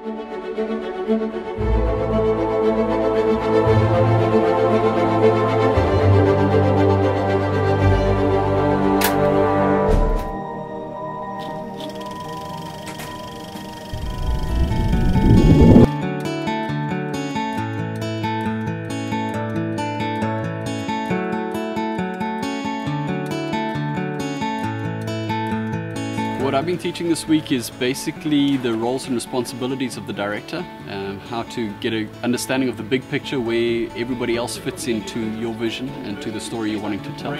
What I've been teaching this week is basically the roles and responsibilities of the director, how to get an understanding of the big picture where everybody else fits into your vision and to the story you're wanting to tell.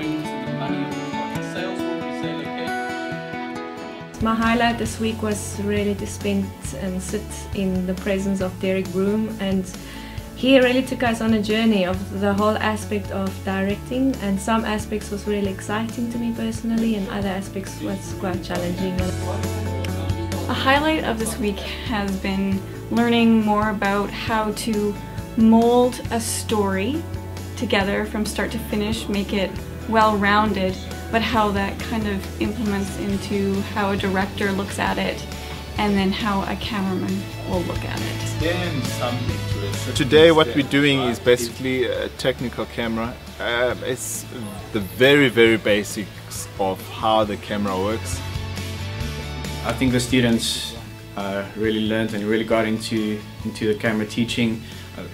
My highlight this week was really to spend and sit in the presence of Derek Broom, and he really took us on a journey of the whole aspect of directing, and some aspects was really exciting to me personally and other aspects was quite challenging. A highlight of this week has been learning more about how to mold a story together from start to finish, make it well-rounded, but how that kind of implements into how a director looks at it and then how a cameraman will look at it. Today what we're doing is basically a technical camera. It's the very basics of how the camera works. I think the students really learned and really got into the camera teaching.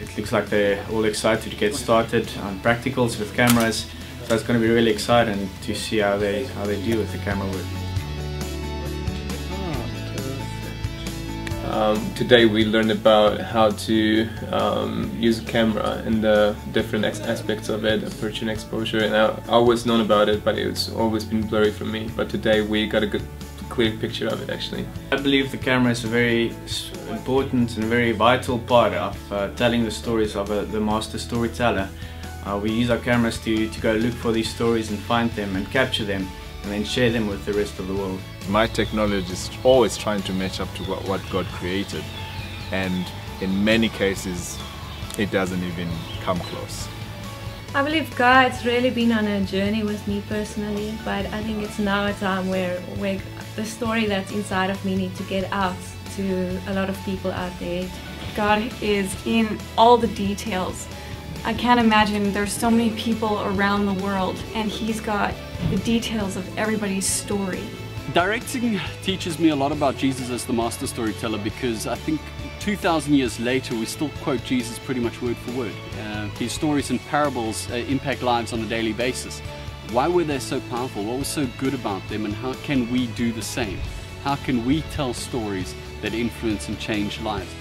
It looks like they're all excited to get started on practicals with cameras. So it's going to be really exciting to see how they do with the camera work. Today we learned about how to use a camera and the different aspects of it, aperture and exposure, and I always known about it, but it's always been blurry for me. But today we got a good, clear picture of it actually. I believe the camera is a very important and very vital part of telling the stories of the master storyteller. We use our cameras to go look for these stories and find them and capture them and then share them with the rest of the world. My technology is always trying to match up to what God created, and in many cases it doesn't even come close. I believe God's really been on a journey with me personally, but I think it's now a time where the story that's inside of me needs to get out to a lot of people out there. God is in all the details. I can't imagine there's so many people around the world and He's got the details of everybody's story. Directing teaches me a lot about Jesus as the master storyteller, because I think 2,000 years later we still quote Jesus pretty much word for word. His stories and parables impact lives on a daily basis. Why were they so powerful? What was so good about them, and how can we do the same? How can we tell stories that influence and change lives?